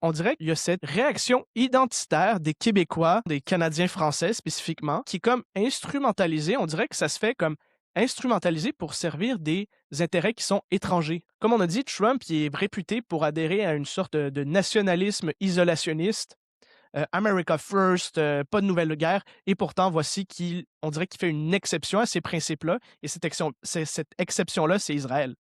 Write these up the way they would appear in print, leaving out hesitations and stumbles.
On dirait qu'il y a cette réaction identitaire des Québécois, des Canadiens français spécifiquement, qui est comme instrumentalisée. On dirait que ça se fait comme instrumentalisé pour servir des intérêts qui sont étrangers. Comme on a dit, Trump il est réputé pour adhérer à une sorte de nationalisme isolationniste. America First, pas de nouvelle guerre, et pourtant, voici on dirait qu'il fait une exception à ces principes-là, et cette exception-là, c'est Israël.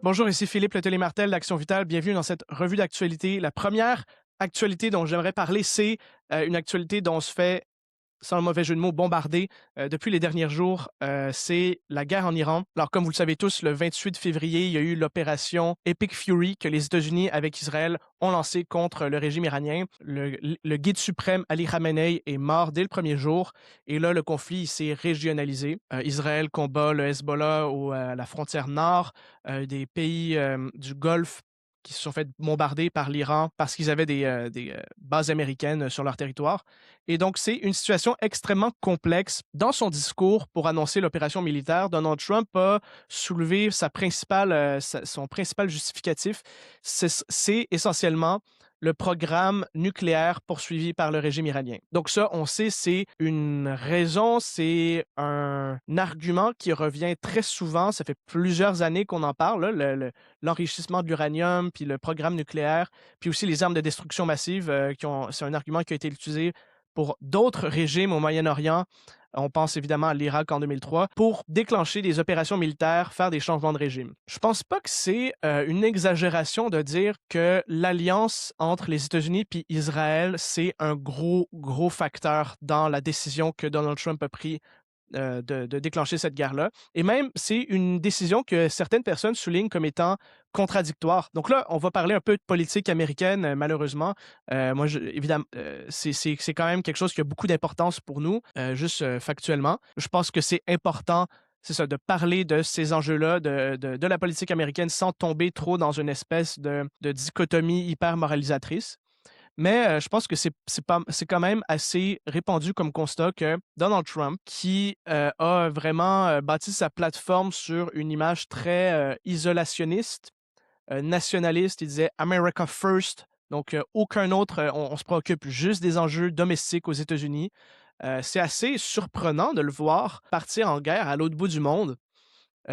Bonjour, ici Philippe Letellier-Martel d'Action Vitale. Bienvenue dans cette revue d'actualité. La première actualité dont j'aimerais parler, c'est une actualité dont on se fait, sans le mauvais jeu de mots, bombardé depuis les derniers jours. C'est la guerre en Iran. Alors, comme vous le savez tous, le 28 février, il y a eu l'opération Epic Fury que les États-Unis, avec Israël, ont lancée contre le régime iranien. Le guide suprême Ali Khamenei est mort dès le premier jour. Et là, le conflit s'est régionalisé. Israël combat le Hezbollah à la frontière nord. Des pays du Golfe qui se sont fait bombarder par l'Iran parce qu'ils avaient des bases américaines sur leur territoire. Et donc, c'est une situation extrêmement complexe. Dans son discours pour annoncer l'opération militaire, Donald Trump a soulevé son principal justificatif. C'est essentiellement le programme nucléaire poursuivi par le régime iranien. Donc ça, on sait, c'est une raison, c'est un argument qui revient très souvent. Ça fait plusieurs années qu'on en parle, là, l'enrichissement de l'uranium, puis le programme nucléaire, puis aussi les armes de destruction massive. C'est un argument qui a été utilisé pour d'autres régimes au Moyen-Orient. On pense évidemment à l'Irak en 2003, pour déclencher des opérations militaires, faire des changements de régime. Je pense pas que c'est une exagération de dire que l'alliance entre les États-Unis et Israël, c'est un gros facteur dans la décision que Donald Trump a prise de déclencher cette guerre-là. Et même, c'est une décision que certaines personnes soulignent comme étant contradictoire. Donc là, on va parler un peu de politique américaine, malheureusement. Évidemment, c'est quand même quelque chose qui a beaucoup d'importance pour nous, juste factuellement. Je pense que c'est important, c'est ça, de parler de ces enjeux-là, de la politique américaine sans tomber trop dans une espèce de dichotomie hyper moralisatrice. Mais je pense que c'est quand même assez répandu comme constat que Donald Trump, qui a vraiment bâti sa plateforme sur une image très isolationniste, nationaliste, il disait America First, donc aucun autre, on se préoccupe juste des enjeux domestiques aux États-Unis. C'est assez surprenant de le voir partir en guerre à l'autre bout du monde,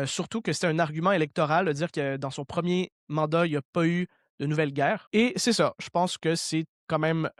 surtout que c'était un argument électoral de dire que dans son premier mandat, il n'y a pas eu de nouvelle guerre. Et c'est ça, je pense que c'est quand même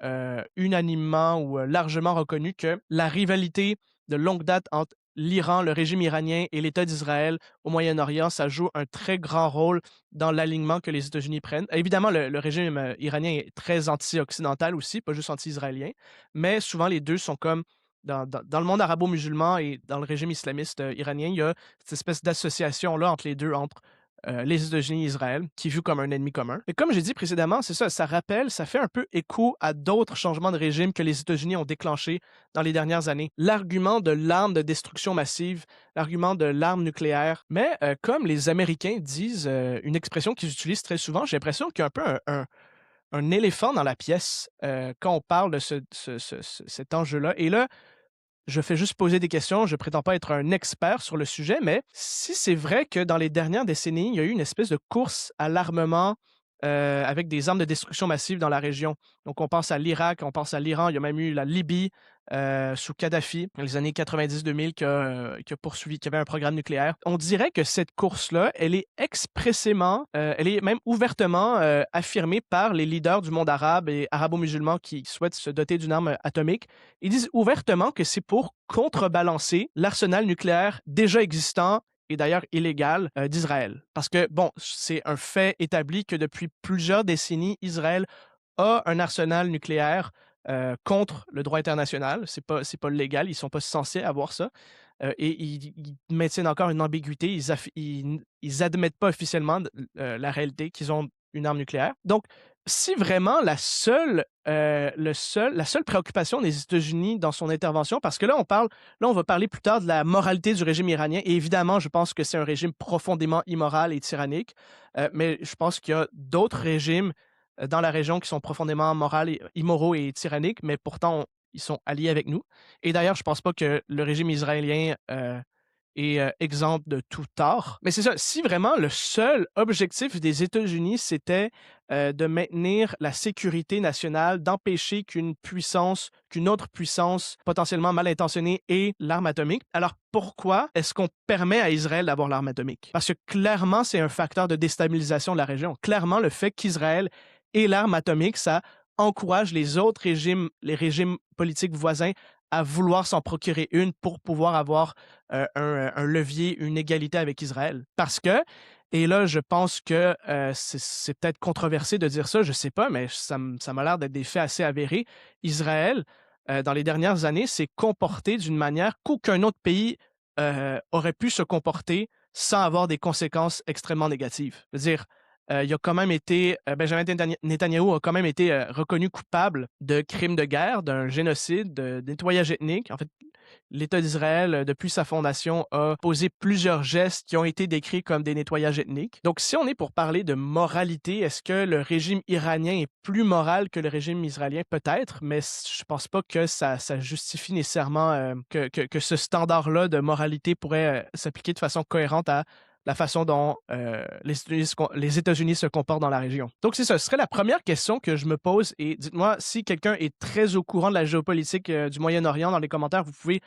unanimement ou largement reconnu que la rivalité de longue date entre l'Iran, le régime iranien et l'État d'Israël au Moyen-Orient, ça joue un très grand rôle dans l'alignement que les États-Unis prennent. Évidemment, le régime iranien est très anti-occidental aussi, pas juste anti-israélien, mais souvent les deux sont comme dans le monde arabo-musulman et dans le régime islamiste iranien, il y a cette espèce d'association-là entre les deux, entre les États-Unis et Israël, qui est vu comme un ennemi commun. Et comme j'ai dit précédemment, c'est ça, ça fait un peu écho à d'autres changements de régime que les États-Unis ont déclenchés dans les dernières années. L'argument de l'arme de destruction massive, l'argument de l'arme nucléaire. Mais comme les Américains disent une expression qu'ils utilisent très souvent, j'ai l'impression qu'il y a un peu un éléphant dans la pièce quand on parle de cet enjeu-là. Et là, je fais juste poser des questions, je prétends pas être un expert sur le sujet, mais si c'est vrai que dans les dernières décennies, il y a eu une espèce de course à l'armement avec des armes de destruction massive dans la région. Donc on pense à l'Irak, on pense à l'Iran, il y a même eu la Libye sous Kadhafi, dans les années 90-2000, qui a poursuivi, qui avait un programme nucléaire. On dirait que cette course-là, elle est expressément, elle est même ouvertement affirmée par les leaders du monde arabe et arabo-musulman qui souhaitent se doter d'une arme atomique. Ils disent ouvertement que c'est pour contrebalancer l'arsenal nucléaire déjà existant et d'ailleurs illégal d'Israël. Parce que, bon, c'est un fait établi que depuis plusieurs décennies, Israël a un arsenal nucléaire contre le droit international. C'est pas légal, ils sont pas censés avoir ça. Et ils maintiennent encore une ambiguïté. Ils admettent pas officiellement la réalité qu'ils ont une arme nucléaire. Donc, si vraiment la seule préoccupation des États-Unis dans son intervention, parce que là, on va parler plus tard de la moralité du régime iranien, et évidemment, je pense que c'est un régime profondément immoral et tyrannique, mais je pense qu'il y a d'autres régimes dans la région qui sont profondément immoraux et tyranniques, mais pourtant, ils sont alliés avec nous. Et d'ailleurs, je pense pas que le régime israélien et exempt de tout tort. Mais c'est ça, si vraiment le seul objectif des États-Unis, c'était de maintenir la sécurité nationale, d'empêcher qu'une autre puissance potentiellement mal intentionnée ait l'arme atomique, alors pourquoi est-ce qu'on permet à Israël d'avoir l'arme atomique? Parce que clairement, c'est un facteur de déstabilisation de la région. Clairement, le fait qu'Israël ait l'arme atomique, ça encourage les autres régimes, les régimes politiques voisins à vouloir s'en procurer une pour pouvoir avoir un levier, une égalité avec Israël. Parce que, et là, je pense que c'est peut-être controversé de dire ça, je sais pas, mais ça m'a l'air d'être des faits assez avérés. Israël, dans les dernières années, s'est comporté d'une manière qu'aucun autre pays aurait pu se comporter sans avoir des conséquences extrêmement négatives. Je veux dire, il a quand même été, Benjamin Netanyahou a quand même été reconnu coupable de crimes de guerre, d'un génocide, de nettoyage ethnique. En fait, l'État d'Israël, depuis sa fondation, a posé plusieurs gestes qui ont été décrits comme des nettoyages ethniques. Donc, si on est pour parler de moralité, est-ce que le régime iranien est plus moral que le régime israélien? Peut-être, mais je pense pas que ça justifie nécessairement que ce standard-là de moralité pourrait s'appliquer de façon cohérente à la façon dont les États-Unis se comportent dans la région. Donc, c'est ça. Ce serait la première question que je me pose. Et dites-moi, si quelqu'un est très au courant de la géopolitique du Moyen-Orient dans les commentaires, vous pouvez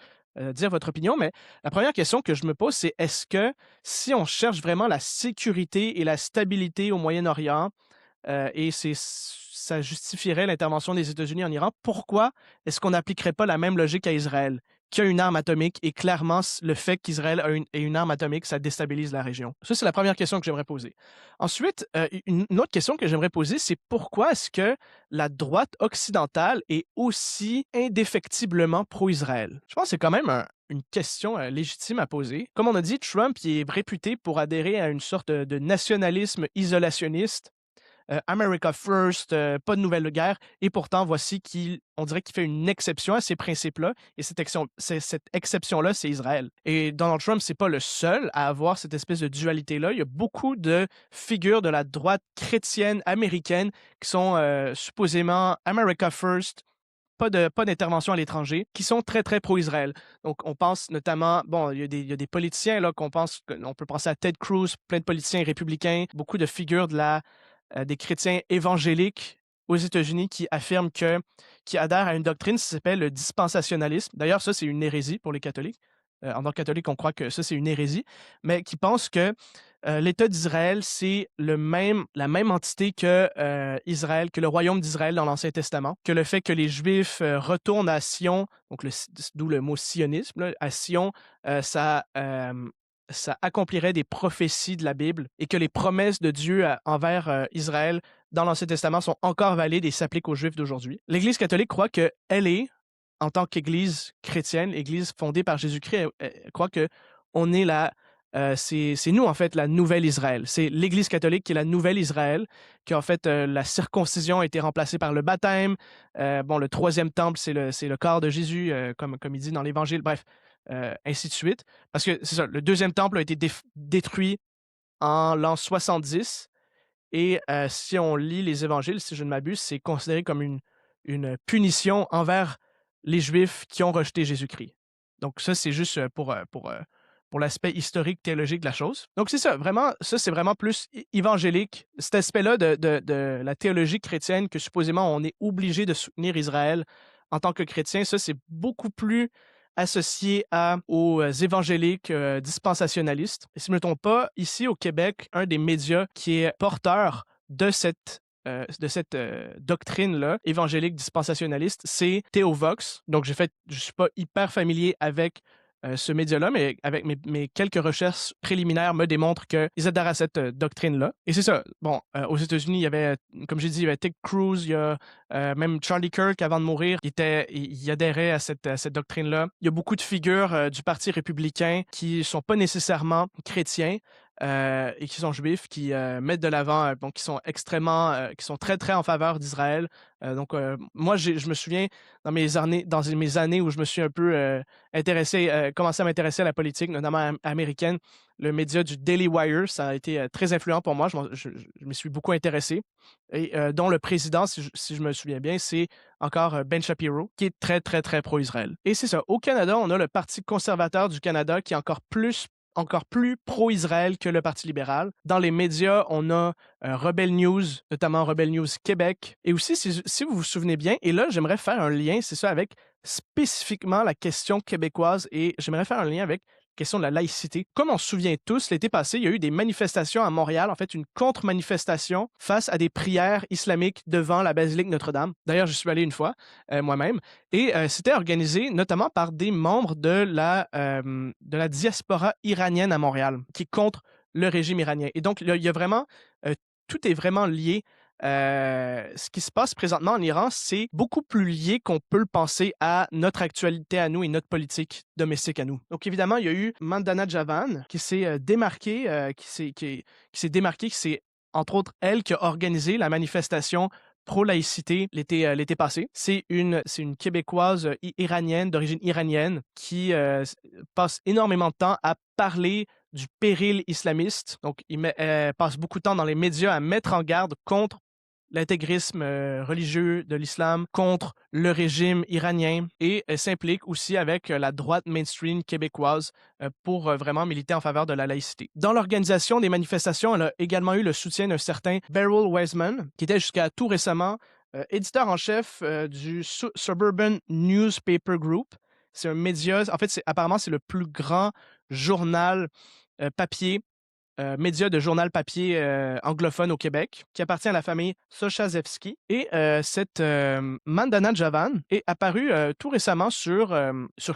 dire votre opinion. Mais la première question que je me pose, c'est est-ce que si on cherche vraiment la sécurité et la stabilité au Moyen-Orient, et ça justifierait l'intervention des États-Unis en Iran, pourquoi est-ce qu'on n'appliquerait pas la même logique à Israël, qui a une arme atomique, et clairement, le fait qu'Israël ait une arme atomique, ça déstabilise la région? Ça, c'est la première question que j'aimerais poser. Ensuite, une autre question que j'aimerais poser, c'est pourquoi est-ce que la droite occidentale est aussi indéfectiblement pro-Israël? Je pense que c'est quand même une question légitime à poser. Comme on a dit, Trump il est réputé pour adhérer à une sorte de nationalisme isolationniste, America First, pas de nouvelle guerre, et pourtant, voici on dirait qu'il fait une exception à ces principes-là, et cette exception-là, c'est Israël. Et Donald Trump, c'est pas le seul à avoir cette espèce de dualité-là. Il y a beaucoup de figures de la droite chrétienne américaine qui sont supposément America First, pas d'intervention à l'étranger, qui sont très, très pro-Israël. Donc, on pense notamment, bon, il y a des politiciens, là, on peut penser à Ted Cruz, plein de politiciens républicains, beaucoup de figures des chrétiens évangéliques aux États-Unis qui adhèrent à une doctrine qui s'appelle le dispensationalisme. D'ailleurs, ça, c'est une hérésie pour les catholiques. En tant que catholique, on croit que ça, c'est une hérésie, mais qui pense que l'État d'Israël, c'est la même entité que Israël, que le royaume d'Israël dans l'Ancien Testament, que le fait que les Juifs retournent à Sion, donc d'où le mot sionisme, là, à Sion, ça accomplirait des prophéties de la Bible et que les promesses de Dieu envers Israël dans l'Ancien Testament sont encore valides et s'appliquent aux Juifs d'aujourd'hui. L'Église catholique croit qu'elle est, en tant qu'Église chrétienne, Église fondée par Jésus-Christ, elle croit que on est c'est nous, en fait, la nouvelle Israël. C'est l'Église catholique qui est la nouvelle Israël, qui, en fait, la circoncision a été remplacée par le baptême. Bon, le troisième temple, c'est le corps de Jésus, comme il dit dans l'Évangile. Bref, ainsi de suite. Parce que, c'est ça, le deuxième temple a été détruit en l'an 70. Et si on lit les Évangiles, si je ne m'abuse, c'est considéré comme une punition envers les Juifs qui ont rejeté Jésus-Christ. Donc ça, c'est juste pour l'aspect historique, théologique de la chose. Donc c'est ça, vraiment, ça c'est vraiment plus évangélique, cet aspect-là de la théologie chrétienne que supposément on est obligé de soutenir Israël en tant que chrétien, ça c'est beaucoup plus associé aux évangéliques dispensationalistes. Et si je ne me trompe pas, ici au Québec, un des médias qui est porteur de cette doctrine-là, évangélique dispensationaliste, c'est Théovox. Donc, je ne suis pas hyper familier avec ce média-là, mais avec mes quelques recherches préliminaires me démontrent qu'ils adhèrent à cette doctrine-là. Et c'est ça. Bon, aux États-Unis, il y avait, comme j'ai dit, il y avait Ted Cruz, il y a même Charlie Kirk, avant de mourir, il adhérait à cette doctrine-là. Il y a beaucoup de figures du Parti républicain qui ne sont pas nécessairement chrétiens, et qui sont juifs, qui mettent de l'avant, bon, qui sont extrêmement, qui sont très, très en faveur d'Israël. Donc, moi, je me souviens dans mes années où je me suis un peu commencé à m'intéresser à la politique, notamment américaine, le média du Daily Wire, ça a été très influent pour moi. Je m'y suis beaucoup intéressé. Et dont le président, si je me souviens bien, c'est encore Ben Shapiro, qui est très, très, très pro-Israël. Et c'est ça. Au Canada, on a le Parti conservateur du Canada qui est encore plus pro-Israël que le Parti libéral. Dans les médias, on a Rebel News, notamment Rebel News Québec. Et aussi, si vous vous souvenez bien, et là, j'aimerais faire un lien, c'est ça, avec spécifiquement la question québécoise, et j'aimerais faire un lien avec la question de la laïcité. Comme on se souvient tous, l'été passé, il y a eu des manifestations à Montréal, en fait, une contre-manifestation face à des prières islamiques devant la basilique Notre-Dame. D'ailleurs, je suis allé une fois, moi-même, et c'était organisé notamment par des membres de la diaspora iranienne à Montréal, qui est contre le régime iranien. Et donc, il y a vraiment, tout est vraiment lié. Ce qui se passe présentement en Iran, c'est beaucoup plus lié qu'on peut le penser à notre actualité à nous et notre politique domestique à nous. Donc évidemment, il y a eu Mandana Javan qui s'est démarquée, c'est entre autres elle qui a organisé la manifestation pro-laïcité l'été passé. C'est une Québécoise iranienne, d'origine iranienne, qui passe énormément de temps à parler du péril islamiste. Donc, elle passe beaucoup de temps dans les médias à mettre en garde contre l'intégrisme religieux de l'islam, contre le régime iranien, et elle s'implique aussi avec la droite mainstream québécoise pour vraiment militer en faveur de la laïcité. Dans l'organisation des manifestations, elle a également eu le soutien d'un certain Beryl Wiseman, qui était jusqu'à tout récemment éditeur en chef du Suburban Newspaper Group. C'est un média, en fait, apparemment, c'est le plus grand journal papier média de journal papier anglophone au Québec, qui appartient à la famille Sochazevski. Et cette Mandana Javan est apparue tout récemment sur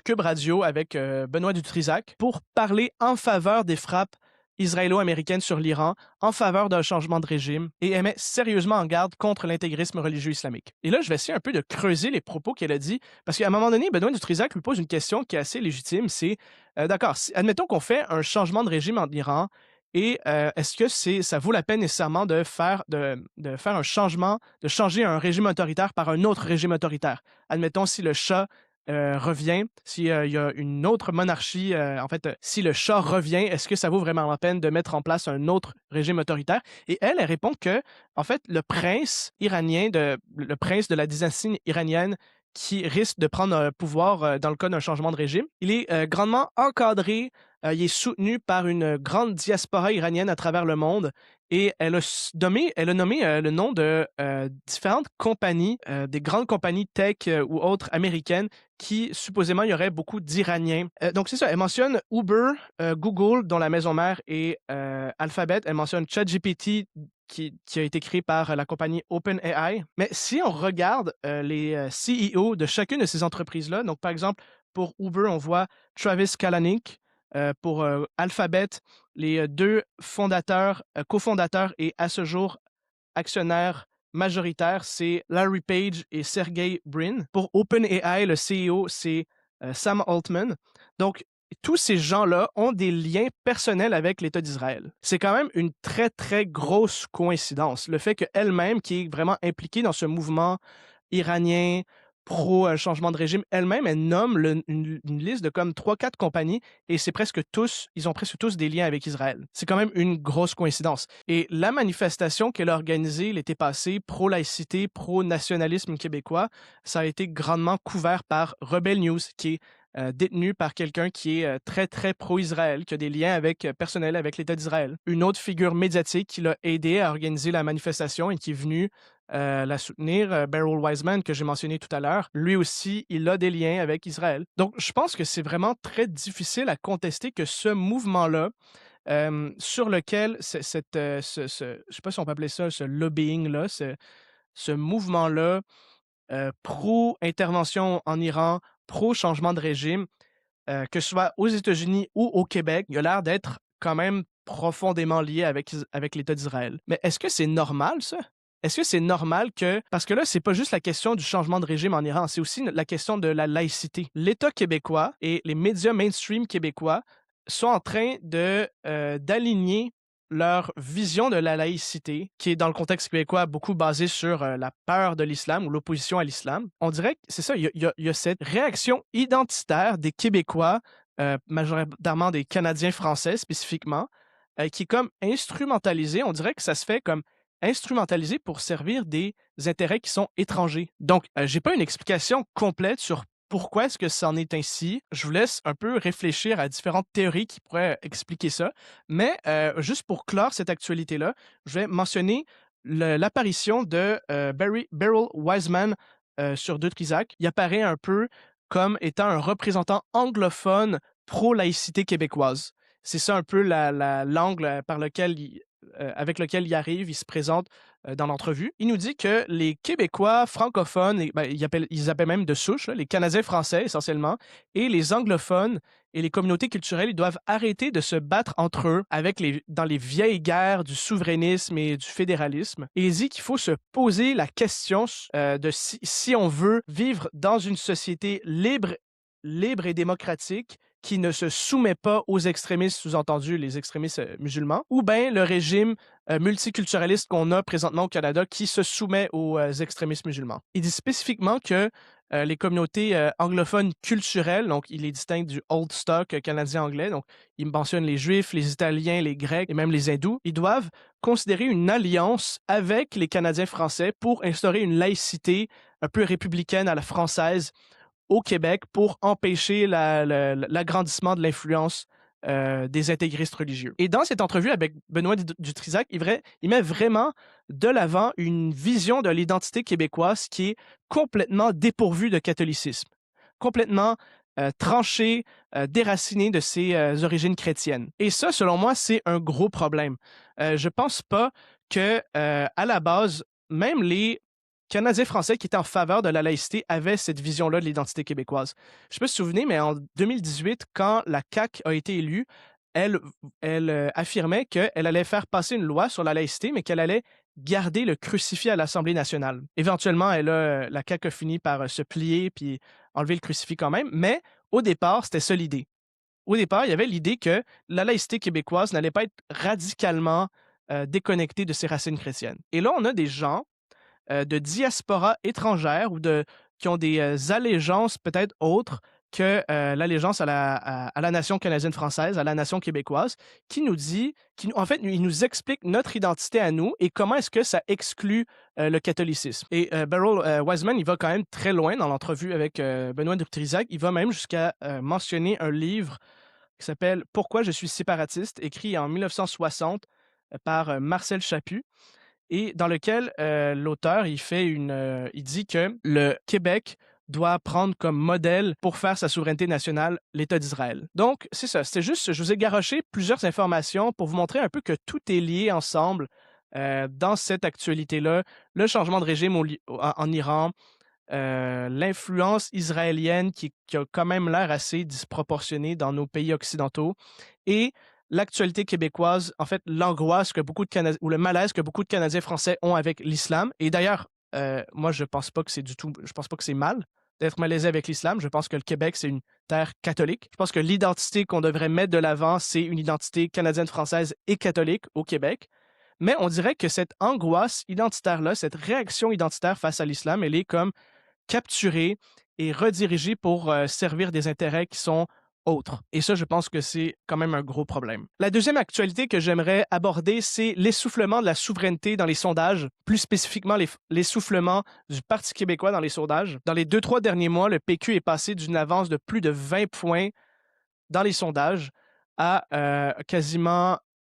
Cube Radio avec Benoît Dutrisac pour parler en faveur des frappes israélo-américaines sur l'Iran, en faveur d'un changement de régime, et elle met sérieusement en garde contre l'intégrisme religieux islamique. Et là, je vais essayer un peu de creuser les propos qu'elle a dit, parce qu'à un moment donné, Benoît Dutrisac lui pose une question qui est assez légitime, c'est, d'accord, admettons qu'on fait un changement de régime en Iran, et est-ce que ça vaut la peine nécessairement de faire un changement, de changer un régime autoritaire par un autre régime autoritaire? Admettons, si le Shah revient, s'il y a une autre monarchie, si le Shah revient, est-ce que ça vaut vraiment la peine de mettre en place un autre régime autoritaire? Et elle répond que, en fait, le prince de la dynastie iranienne qui risque de prendre pouvoir dans le cas d'un changement de régime, il est grandement encadré, il est soutenu par une grande diaspora iranienne à travers le monde, et elle a nommé le nom de différentes compagnies, des grandes compagnies tech ou autres américaines qui, supposément, il y aurait beaucoup d'Iraniens. Donc, c'est ça. Elle mentionne Uber, Google, dont la maison mère est Alphabet. Elle mentionne ChatGPT, qui a été créé par la compagnie OpenAI. Mais si on regarde les CEO de chacune de ces entreprises-là, donc par exemple, pour Uber, on voit Travis Kalanick. Pour Alphabet, les deux fondateurs, cofondateurs et à ce jour actionnaires majoritaires, c'est Larry Page et Sergey Brin. Pour OpenAI, le CEO, c'est Sam Altman. Donc, tous ces gens-là ont des liens personnels avec l'État d'Israël. C'est quand même une très, très grosse coïncidence. Le fait qu'elle-même, qui est vraiment impliquée dans ce mouvement iranien pro-changement de régime, elle-même, elle nomme une liste de comme 3-4 compagnies, et ils ont presque tous des liens avec Israël. C'est quand même une grosse coïncidence. Et la manifestation qu'elle a organisée l'été passé, pro-laïcité, pro-nationalisme québécois, ça a été grandement couvert par Rebel News, qui est détenu par quelqu'un qui est très, très pro-Israël, qui a des liens personnels avec l'État d'Israël. Une autre figure médiatique qui l'a aidé à organiser la manifestation et qui est venue la soutenir, Beryl Wiseman, que j'ai mentionné tout à l'heure, lui aussi, il a des liens avec Israël. Donc, je pense que c'est vraiment très difficile à contester que ce mouvement-là, sur lequel je ne sais pas si on peut appeler ça ce lobbying-là, ce mouvement-là, pro-intervention en Iran, pro-changement de régime, que ce soit aux États-Unis ou au Québec, il a l'air d'être quand même profondément lié avec l'État d'Israël. Mais est-ce que c'est normal, ça? Est-ce que c'est normal que... Parce que là, c'est pas juste la question du changement de régime en Iran, c'est aussi la question de la laïcité. L'État québécois et les médias mainstream québécois sont en train d'aligner leur vision de la laïcité, qui est dans le contexte québécois beaucoup basée sur la peur de l'islam ou l'opposition à l'islam. On dirait que c'est ça, il y a cette réaction identitaire des Québécois, majoritairement des Canadiens français spécifiquement, qui est comme instrumentalisée. On dirait que ça se fait comme instrumentalisé pour servir des intérêts qui sont étrangers. Donc, j'ai pas une explication complète sur pourquoi est-ce que c'en est ainsi. Je vous laisse un peu réfléchir à différentes théories qui pourraient expliquer ça. Mais juste pour clore cette actualité-là, je vais mentionner l'apparition de Beryl Wiseman sur De Trisac. Il apparaît un peu comme étant un représentant anglophone pro-laïcité québécoise. C'est ça un peu l'angle par lequel avec lequel il arrive, il se présente dans l'entrevue. Il nous dit que les Québécois francophones, ben, ils appellent même de souche, là, les Canadiens français essentiellement, et les anglophones et les communautés culturelles, ils doivent arrêter de se battre entre eux dans les vieilles guerres du souverainisme et du fédéralisme. Et il dit qu'il faut se poser la question de si on veut vivre dans une société libre et démocratique qui ne se soumet pas aux extrémistes, sous-entendu les extrémistes musulmans, ou bien le régime multiculturaliste qu'on a présentement au Canada qui se soumet aux extrémistes musulmans. Il dit spécifiquement que les communautés anglophones culturelles, donc il les distingue du old stock canadien-anglais, donc il mentionne les Juifs, les Italiens, les Grecs et même les Hindous, ils doivent considérer une alliance avec les Canadiens français pour instaurer une laïcité un peu républicaine à la française au Québec pour empêcher l'agrandissement de l'influence des intégristes religieux. Et dans cette entrevue avec Benoît Dutrisac, il met vraiment de l'avant une vision de l'identité québécoise qui est complètement dépourvue de catholicisme, complètement tranchée, déracinée de ses origines chrétiennes. Et ça, selon moi, c'est un gros problème. Je pense pas que, à la base, même les Canadiens français qui étaient en faveur de la laïcité avaient cette vision-là de l'identité québécoise. Je ne sais pas si vous vous souvenez, mais en 2018, quand la CAQ a été élue, elle affirmait qu'elle allait faire passer une loi sur la laïcité, mais qu'elle allait garder le crucifix à l'Assemblée nationale. Éventuellement, la CAQ a fini par se plier puis enlever le crucifix quand même, mais au départ, c'était ça l'idée. Au départ, il y avait l'idée que la laïcité québécoise n'allait pas être radicalement déconnectée de ses racines chrétiennes. Et là, on a des gens de diaspora étrangère ou qui ont des allégeances peut-être autres que l'allégeance à la nation canadienne-française, à la nation québécoise, en fait, il nous explique notre identité à nous et comment est-ce que ça exclut le catholicisme. Et Beryl Wiseman, il va quand même très loin dans l'entrevue avec Benoît Dutrisac. Il va même jusqu'à mentionner un livre qui s'appelle Pourquoi je suis séparatiste, écrit en 1960 par Marcel Chaput et dans lequel l'auteur il dit que le Québec doit prendre comme modèle pour faire sa souveraineté nationale l'État d'Israël. Donc, c'est ça. C'était juste, je vous ai garoché plusieurs informations pour vous montrer un peu que tout est lié ensemble dans cette actualité-là. Le changement de régime en Iran, l'influence israélienne qui a quand même l'air assez disproportionnée dans nos pays occidentaux et l'actualité québécoise, en fait, l'angoisse que beaucoup de Canadiens ou le malaise que beaucoup de Canadiens français ont avec l'islam. Et d'ailleurs, moi, je pense pas que c'est mal d'être malaisé avec l'islam. Je pense que le Québec, c'est une terre catholique. Je pense que l'identité qu'on devrait mettre de l'avant, c'est une identité canadienne, française et catholique au Québec. Mais on dirait que cette angoisse identitaire-là, cette réaction identitaire face à l'islam, elle est comme capturée et redirigée pour servir des intérêts qui sont autres. Et ça, je pense que c'est quand même un gros problème. La deuxième actualité que j'aimerais aborder, c'est l'essoufflement de la souveraineté dans les sondages, plus spécifiquement l'essoufflement du Parti québécois dans les sondages. Dans les 2-3 derniers mois, le PQ est passé d'une avance de plus de 20 points dans les sondages à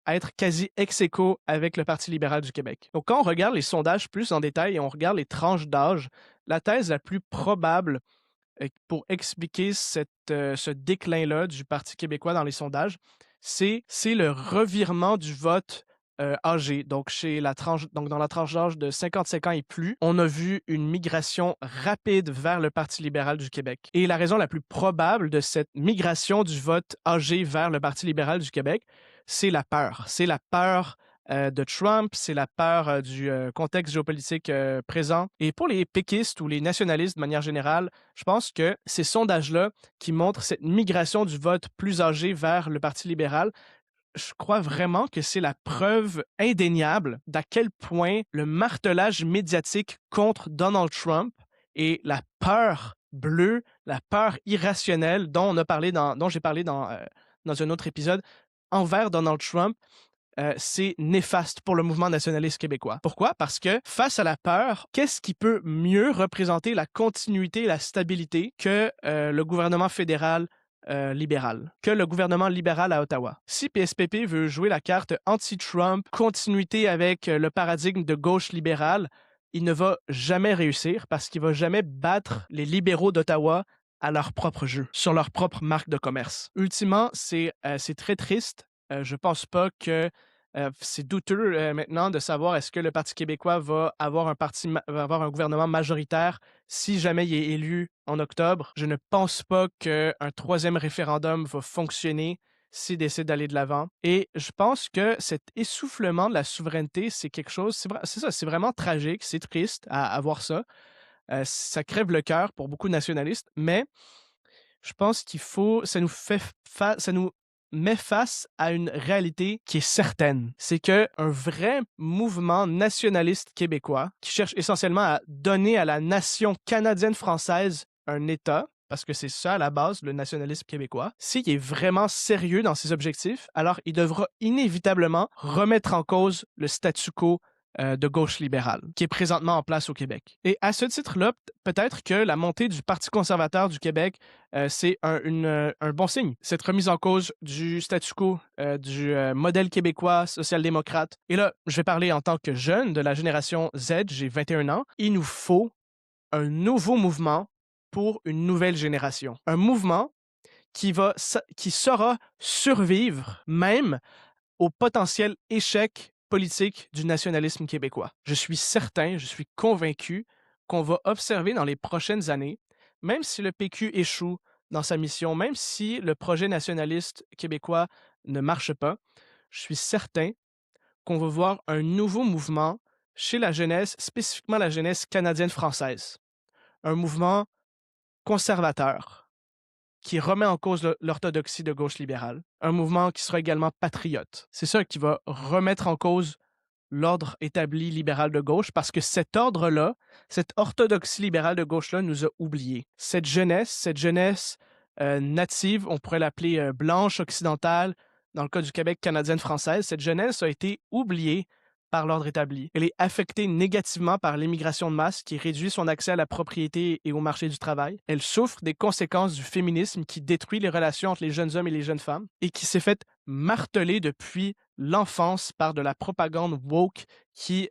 être quasi ex-aequo avec le Parti libéral du Québec. Donc, quand on regarde les sondages plus en détail et on regarde les tranches d'âge, la thèse la plus probable pour expliquer ce déclin-là du Parti québécois dans les sondages, c'est le revirement du vote âgé. Donc, dans la tranche d'âge de 55 ans et plus, on a vu une migration rapide vers le Parti libéral du Québec. Et la raison la plus probable de cette migration du vote âgé vers le Parti libéral du Québec, c'est la peur. C'est la peur de Trump, c'est la peur du contexte géopolitique présent. Et pour les péquistes ou les nationalistes de manière générale, je pense que ces sondages-là qui montrent cette migration du vote plus âgé vers le Parti libéral, je crois vraiment que c'est la preuve indéniable d'à quel point le martelage médiatique contre Donald Trump et la peur bleue, la peur irrationnelle dont j'ai parlé dans un autre épisode envers Donald Trump, c'est néfaste pour le mouvement nationaliste québécois. Pourquoi? Parce que face à la peur, qu'est-ce qui peut mieux représenter la continuité et la stabilité que le gouvernement fédéral libéral, que le gouvernement libéral à Ottawa? Si PSPP veut jouer la carte anti-Trump, continuité avec le paradigme de gauche libérale, il ne va jamais réussir parce qu'il ne va jamais battre les libéraux d'Ottawa à leur propre jeu, sur leur propre marque de commerce. Ultimement, c'est très triste. Je pense pas que c'est douteux maintenant de savoir est-ce que le Parti québécois va avoir un gouvernement majoritaire si jamais il est élu en octobre. Je ne pense pas qu'un troisième référendum va fonctionner s'il décide d'aller de l'avant. Et je pense que cet essoufflement de la souveraineté, c'est quelque chose, c'est ça, c'est vraiment tragique, c'est triste à voir ça. Ça crève le cœur pour beaucoup de nationalistes, mais je pense ça nous met face à une réalité qui est certaine. C'est qu'un vrai mouvement nationaliste québécois qui cherche essentiellement à donner à la nation canadienne-française un État, parce que c'est ça à la base, le nationalisme québécois, s'il est vraiment sérieux dans ses objectifs, alors il devra inévitablement remettre en cause le statu quo de gauche libérale, qui est présentement en place au Québec. Et à ce titre-là, peut-être que la montée du Parti conservateur du Québec, c'est un bon signe. Cette remise en cause du statu quo, du modèle québécois social-démocrate. Et là, je vais parler en tant que jeune de la génération Z, j'ai 21 ans. Il nous faut un nouveau mouvement pour une nouvelle génération. Un mouvement qui saura survivre même au potentiel échec politique du nationalisme québécois. Je suis certain, je suis convaincu qu'on va observer dans les prochaines années, même si le PQ échoue dans sa mission, même si le projet nationaliste québécois ne marche pas, je suis certain qu'on va voir un nouveau mouvement chez la jeunesse, spécifiquement la jeunesse canadienne-française. Un mouvement conservateur, qui remet en cause l'orthodoxie de gauche libérale. Un mouvement qui sera également patriote. C'est ça qui va remettre en cause l'ordre établi libéral de gauche parce que cet ordre-là, cette orthodoxie libérale de gauche-là nous a oubliés. Cette jeunesse native, on pourrait l'appeler blanche occidentale, dans le cas du Québec, canadienne-française, cette jeunesse a été oubliée par l'ordre établi. Elle est affectée négativement par l'immigration de masse qui réduit son accès à la propriété et au marché du travail. Elle souffre des conséquences du féminisme qui détruit les relations entre les jeunes hommes et les jeunes femmes et qui s'est fait marteler depuis l'enfance par de la propagande woke qui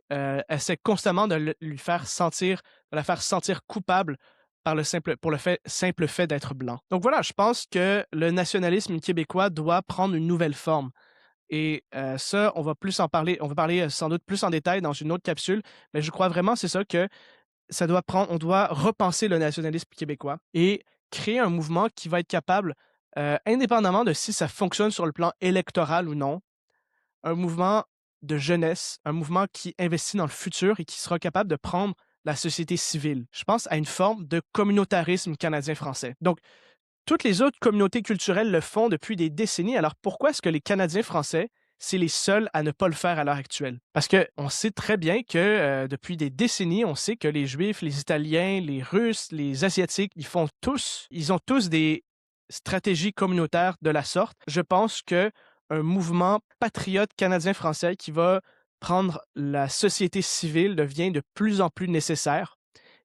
essaie constamment de la faire sentir coupable pour le simple fait d'être blanc. Donc voilà, je pense que le nationalisme québécois doit prendre une nouvelle forme. Et ça, on va parler sans doute plus en détail dans une autre capsule, mais je crois vraiment, c'est ça, que on doit repenser le nationalisme québécois et créer un mouvement qui va être capable, indépendamment de si ça fonctionne sur le plan électoral ou non, un mouvement de jeunesse, un mouvement qui investit dans le futur et qui sera capable de prendre la société civile. Je pense à une forme de communautarisme canadien-français. Donc, toutes les autres communautés culturelles le font depuis des décennies, alors pourquoi est-ce que les Canadiens français, c'est les seuls à ne pas le faire à l'heure actuelle? Parce qu'on sait très bien que depuis des décennies, on sait que les Juifs, les Italiens, les Russes, les Asiatiques, ils ont tous des stratégies communautaires de la sorte. Je pense qu'un mouvement patriote canadien-français qui va prendre la société civile devient de plus en plus nécessaire.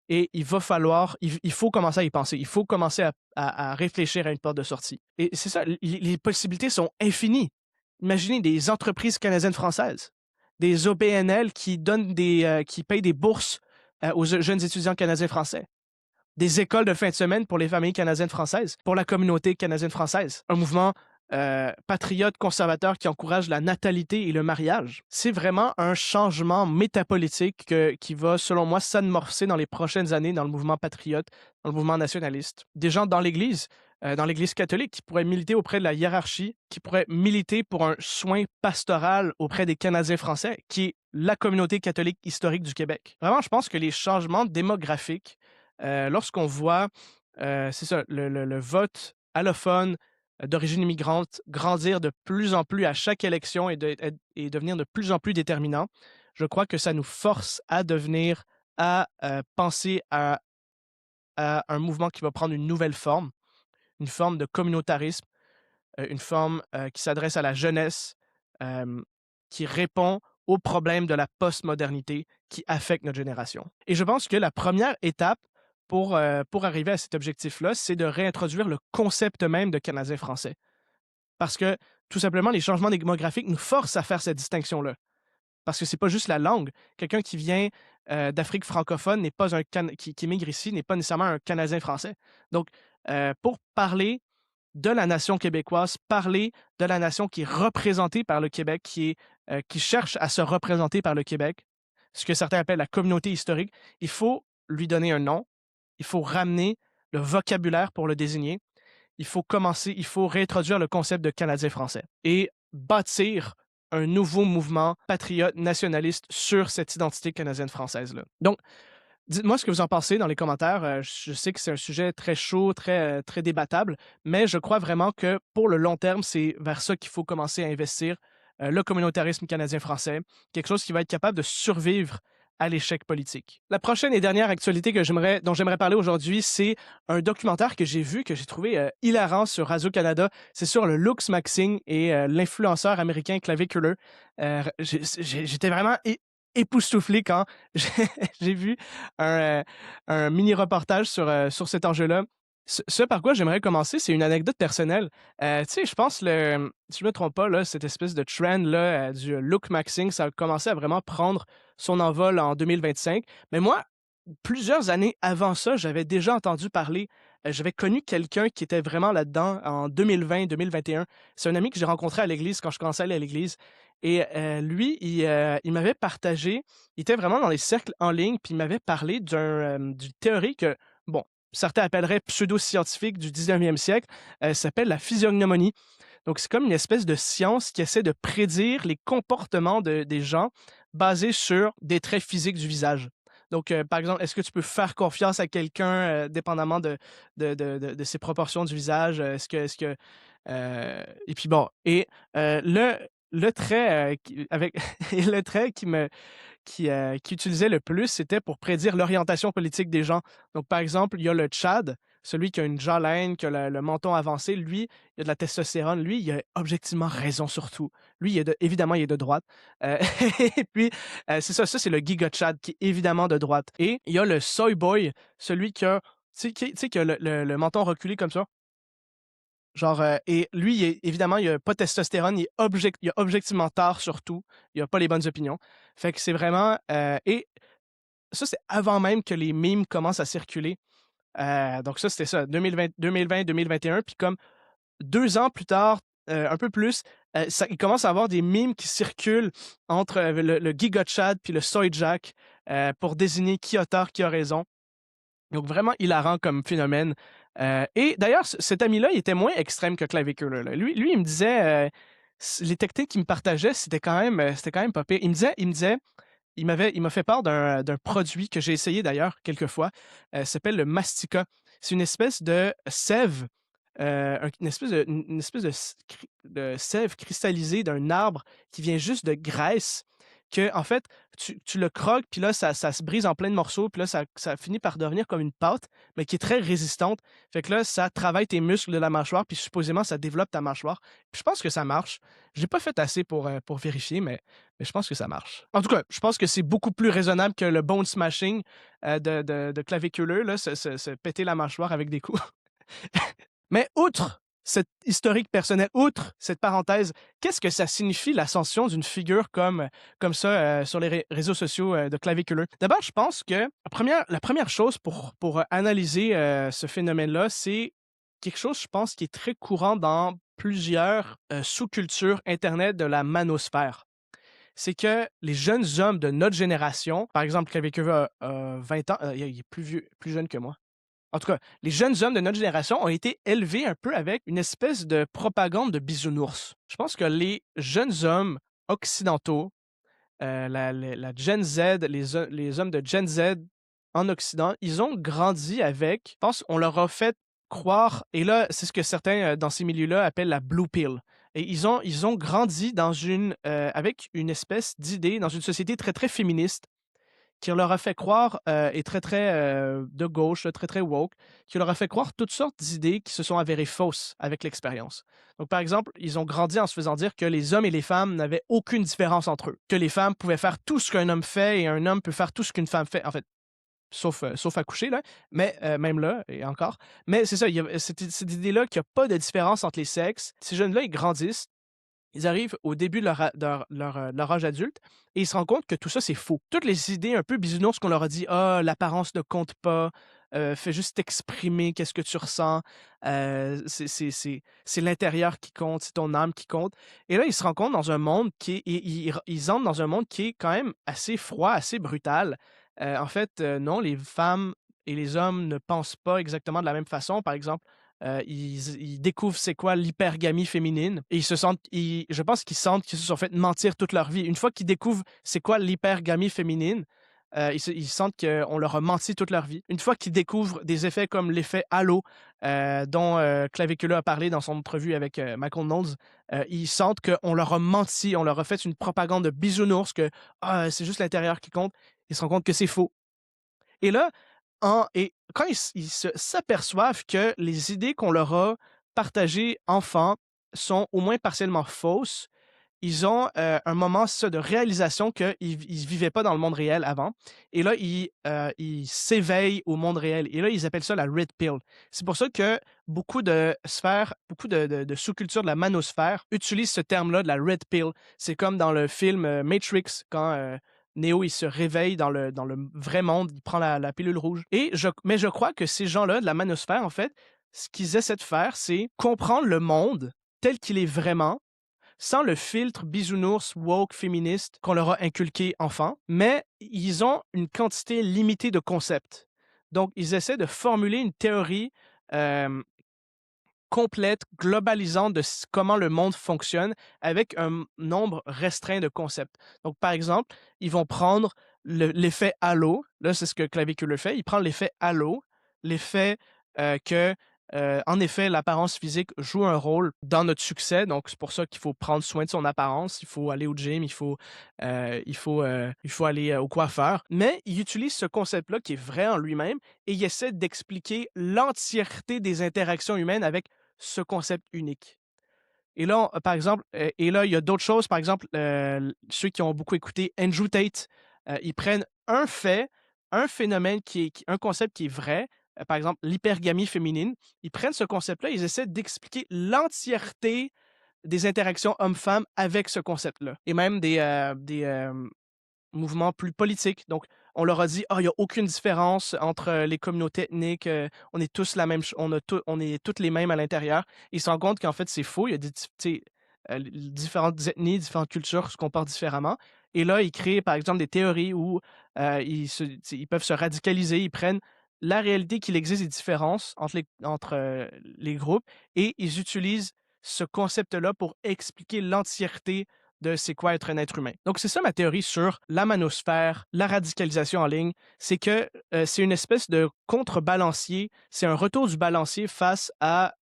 Et il faut commencer à y penser. Il faut commencer à réfléchir à une porte de sortie. Et c'est ça, les possibilités sont infinies. Imaginez des entreprises canadiennes-françaises, des OBNL qui payent des bourses aux jeunes étudiants canadiens-français, des écoles de fin de semaine pour les familles canadiennes-françaises, pour la communauté canadienne-française, un mouvement patriote conservateur qui encourage la natalité et le mariage. C'est vraiment un changement métapolitique qui va, selon moi, s'amorcer dans les prochaines années dans le mouvement patriote, dans le mouvement nationaliste. Des gens dans l'Église dans l'Église catholique, qui pourrait militer auprès de la hiérarchie, qui pourrait militer pour un soin pastoral auprès des Canadiens français, qui est la communauté catholique historique du Québec. Vraiment, je pense que les changements démographiques, lorsqu'on voit, c'est ça, le vote allophone d'origine immigrante grandir de plus en plus à chaque élection et devenir de plus en plus déterminant, je crois que ça nous force à devenir, à penser à un mouvement qui va prendre une forme de communautarisme, une forme qui s'adresse à la jeunesse, euh, qui répond aux problèmes de la postmodernité qui affectent notre génération. Et je pense que la première étape pour arriver à cet objectif-là, c'est de réintroduire le concept même de Canadien français. Parce que, tout simplement, les changements démographiques nous forcent à faire cette distinction-là. Parce que c'est pas juste la langue. Quelqu'un qui vient d'Afrique francophone n'est pas qui émigre ici n'est pas nécessairement un Canadien français. Donc, pour parler de la nation québécoise, parler de la nation qui est représentée par le Québec, qui cherche à se représenter par le Québec, ce que certains appellent la communauté historique, il faut lui donner un nom, il faut ramener le vocabulaire pour le désigner, il faut réintroduire le concept de Canadien français et bâtir un nouveau mouvement patriote nationaliste sur cette identité canadienne-française-là. Donc, dites-moi ce que vous en pensez dans les commentaires. Je sais que c'est un sujet très chaud, très débattable, mais je crois vraiment que pour le long terme, c'est vers ça qu'il faut commencer à investir, le communautarisme canadien-français, quelque chose qui va être capable de survivre à l'échec politique. La prochaine et dernière actualité dont j'aimerais parler aujourd'hui, c'est un documentaire que j'ai vu, que j'ai trouvé hilarant sur Radio-Canada. C'est sur le Lux Maxing et l'influenceur américain Clavicular. J'étais vraiment époustouflé quand j'ai j'ai vu un mini-reportage sur cet enjeu-là. Ce par quoi j'aimerais commencer, c'est une anecdote personnelle. Tu sais, je pense, si je me trompe pas, là, cette espèce de trend là, du look maxing, ça a commencé à vraiment prendre son envol en 2025. Mais moi, plusieurs années avant ça, j'avais déjà entendu parler. J'avais connu quelqu'un qui était vraiment là-dedans en 2020-2021. C'est un ami que j'ai rencontré à l'église quand je commençais à aller à l'église. Et lui, il m'avait partagé, il était vraiment dans les cercles en ligne, puis il m'avait parlé d'une théorie que, bon, certains appelleraient pseudo-scientifique du 19e siècle, s'appelle la physiognomonie. Donc, c'est comme une espèce de science qui essaie de prédire les comportements des gens basés sur des traits physiques du visage. Donc, par exemple, est-ce que tu peux faire confiance à quelqu'un dépendamment de ses proportions du visage? Et puis bon, et le trait, le trait qui utilisait le plus, c'était pour prédire l'orientation politique des gens. Donc, par exemple, il y a le Tchad, celui qui a une jawline, qui a le menton avancé. Lui, il a de la testostérone. Lui, il a objectivement raison sur tout. Lui, évidemment, il est de droite. Euh, et puis, c'est ça, c'est le Giga Tchad, qui est évidemment de droite. Et il y a le Soy Boy, celui qui a, tu sais, qui a le menton reculé comme ça. Genre, et lui, évidemment, il a pas de testostérone, il a objectivement tort sur tout, il a pas les bonnes opinions. Fait que c'est vraiment, et ça, c'est avant même que les memes commencent à circuler. Donc ça, c'était ça, 2020-2021, puis comme 2 ans plus tard, un peu plus, il commence à avoir des memes qui circulent entre le Giga Chad puis le Soy Jack pour désigner qui a tort, qui a raison. Donc vraiment hilarant comme phénomène. Et d'ailleurs, cet ami-là, il était moins extrême que Clavicular, là. Lui, il me disait, les techniques qu'il me partageait, c'était quand même pas pire. Il m'a fait part d'un produit que j'ai essayé d'ailleurs quelques fois. Ça s'appelle le Mastica. C'est une espèce de sève, une espèce de sève cristallisée d'un arbre qui vient juste de graisse. Que, en fait, tu le croques, puis là, ça se brise en plein de morceaux, puis là, ça finit par devenir comme une pâte, mais qui est très résistante. Fait que là, ça travaille tes muscles de la mâchoire, puis supposément, ça développe ta mâchoire. Puis je pense que ça marche. Je n'ai pas fait assez pour vérifier, mais je pense que ça marche. En tout cas, je pense que c'est beaucoup plus raisonnable que le bone smashing de claviculeux, là, se péter la mâchoire avec des coups. Mais outre cette historique personnelle, outre cette parenthèse, qu'est-ce que ça signifie l'ascension d'une figure comme ça sur les réseaux sociaux de claviculeux? D'abord, je pense que la première chose pour analyser ce phénomène-là, c'est quelque chose, je pense, qui est très courant dans plusieurs sous-cultures Internet de la manosphère. C'est que les jeunes hommes de notre génération, par exemple, Claviculeux a 20 ans, il est plus vieux, plus jeune que moi. En tout cas, les jeunes hommes de notre génération ont été élevés un peu avec une espèce de propagande de bisounours. Je pense que les jeunes hommes occidentaux, la Gen Z, les hommes de Gen Z en Occident, ils ont grandi avec, je pense, on leur a fait croire, et là, c'est ce que certains dans ces milieux-là appellent la blue pill. Et ils ont grandi avec une espèce d'idée, dans une société très, très féministe, qui leur a fait croire, et très, très de gauche, très, très woke, qui leur a fait croire toutes sortes d'idées qui se sont avérées fausses avec l'expérience. Donc, par exemple, ils ont grandi en se faisant dire que les hommes et les femmes n'avaient aucune différence entre eux, que les femmes pouvaient faire tout ce qu'un homme fait et un homme peut faire tout ce qu'une femme fait. En fait, sauf accoucher, là, mais même là, et encore. Mais c'est ça, il y a cette idée-là qu'il n'y a pas de différence entre les sexes. Ces jeunes-là, ils grandissent, ils arrivent au début de leur âge adulte et ils se rendent compte que tout ça, c'est faux. Toutes les idées un peu bisounours qu'on leur a dit: «Ah, l'apparence ne compte pas, fais juste exprimer qu'est-ce que tu ressens, c'est l'intérieur qui compte, c'est ton âme qui compte». Et là, ils se rendent compte dans un monde qui est ils entrent dans un monde qui est quand même assez froid, assez brutal. En fait, non, les femmes et les hommes ne pensent pas exactement de la même façon. Par exemple, ils découvrent c'est quoi l'hypergamie féminine et je pense qu'ils sentent qu'ils se sont fait mentir toute leur vie. Une fois qu'ils découvrent c'est quoi l'hypergamie féminine, ils sentent qu'on leur a menti toute leur vie. Une fois qu'ils découvrent des effets comme l'effet halo, dont Clavicula a parlé dans son entrevue avec Michael Knowles, ils sentent qu'on leur a menti, on leur a fait une propagande de bisounours que ah, c'est juste l'intérieur qui compte. Ils se rendent compte que c'est faux. Et là, quand s'aperçoivent que les idées qu'on leur a partagées enfants sont au moins partiellement fausses, ils ont, un moment, c'est ça, de réalisation qu'ils vivaient pas dans le monde réel avant et là, ils s'éveillent au monde réel et là, ils appellent ça la red pill. C'est pour ça que beaucoup de sphères, beaucoup de sous-cultures de la manosphère utilisent ce terme-là de la red pill. C'est comme dans le film, Matrix quand, Neo, il se réveille dans le vrai monde, il prend la pilule rouge mais je crois que ces gens-là de la manosphère, en fait, ce qu'ils essaient de faire, c'est comprendre le monde tel qu'il est vraiment sans le filtre bisounours, woke, féministe qu'on leur a inculqué enfant, mais ils ont une quantité limitée de concepts. Donc, ils essaient de formuler une théorie euh, complète, globalisante de comment le monde fonctionne avec un nombre restreint de concepts. Donc, par exemple, ils vont prendre l'effet halo. Là, c'est ce que Clavicule fait. Il prend l'effet halo, l'effet que, en effet, l'apparence physique joue un rôle dans notre succès. Donc, c'est pour ça qu'il faut prendre soin de son apparence. Il faut aller au gym, il faut aller au coiffeur. Mais il utilise ce concept-là qui est vrai en lui-même et il essaie d'expliquer l'entièreté des interactions humaines avec ce concept unique. Et là, par exemple, et là, il y a d'autres choses. Par exemple, ceux qui ont beaucoup écouté Andrew Tate, ils prennent un fait, un phénomène un concept qui est vrai, par exemple, l'hypergamie féminine. Ils prennent ce concept-là, ils essaient d'expliquer l'entièreté des interactions hommes-femmes avec ce concept-là. Et même des mouvements plus politiques. Donc, on leur a dit: «Ah, il y a aucune différence entre, les communautés ethniques, on est tous la même ch on est toutes les mêmes à l'intérieur». Ils se rendent compte qu'en fait, c'est faux. Il y a des tu sais, différentes ethnies, différentes cultures se comportent différemment et là, ils créent, par exemple, des théories où, ils peuvent se radicaliser. Ils prennent la réalité qu'il existe des différences entre les groupes et ils utilisent ce concept-là pour expliquer l'entièreté de c'est quoi être un être humain. Donc, c'est ça ma théorie sur la manosphère, la radicalisation en ligne. C'est que c'est une espèce de contrebalancier, c'est un retour du balancier face à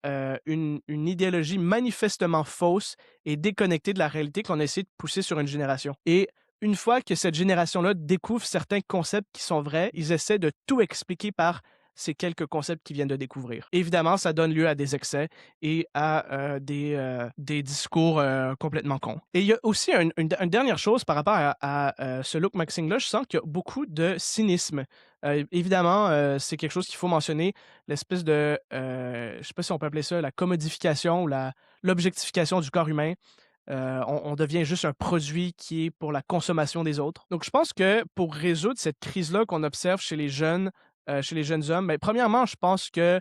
une idéologie manifestement fausse et déconnectée de la réalité qu'on essaie de pousser sur une génération. Et une fois que cette génération-là découvre certains concepts qui sont vrais, ils essaient de tout expliquer par ces quelques concepts qu'ils viennent de découvrir. Évidemment, ça donne lieu à des excès et à des discours complètement cons. Et il y a aussi une dernière chose par rapport à ce Luke Maxing-là, je sens qu'il y a beaucoup de cynisme. Évidemment, c'est quelque chose qu'il faut mentionner, l'espèce de, je ne sais pas si on peut appeler ça la commodification ou l'objectification du corps humain. On devient juste un produit qui est pour la consommation des autres. Donc, je pense que pour résoudre cette crise-là qu'on observe chez les jeunes hommes, ben, premièrement, je pense que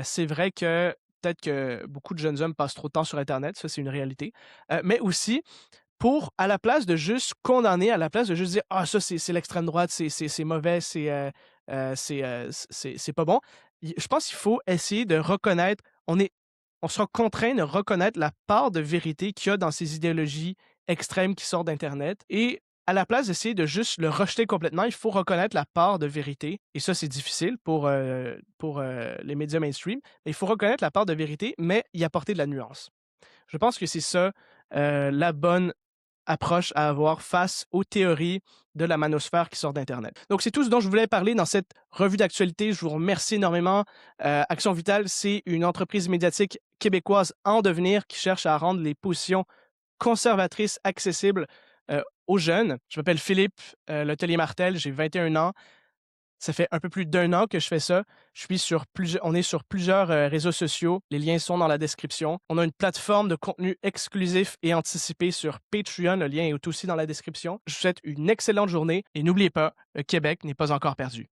c'est vrai que peut-être que beaucoup de jeunes hommes passent trop de temps sur Internet, ça c'est une réalité. Mais aussi, à la place de juste condamner, à la place de juste dire: «Ah ça c'est l'extrême droite, c'est mauvais, c'est pas bon», Je pense qu'il faut essayer de reconnaître, on sera contraint de reconnaître la part de vérité qu'il y a dans ces idéologies extrêmes qui sortent d'Internet et à la place d'essayer de juste le rejeter complètement, il faut reconnaître la part de vérité et ça, c'est difficile pour les médias mainstream, mais il faut reconnaître la part de vérité, mais y apporter de la nuance. Je pense que c'est ça, la bonne approche à avoir face aux théories de la manosphère qui sort d'Internet. Donc, c'est tout ce dont je voulais parler dans cette revue d'actualité. Je vous remercie énormément. Action Vitale, c'est une entreprise médiatique québécoise en devenir qui cherche à rendre les positions conservatrices accessibles aux jeunes. Je m'appelle Philippe Letellier Martel, j'ai 21 ans. Ça fait un peu plus d'un an que je fais ça. On est sur plusieurs réseaux sociaux. Les liens sont dans la description. On a une plateforme de contenu exclusif et anticipé sur Patreon. Le lien est aussi dans la description. Je vous souhaite une excellente journée et n'oubliez pas, le Québec n'est pas encore perdu.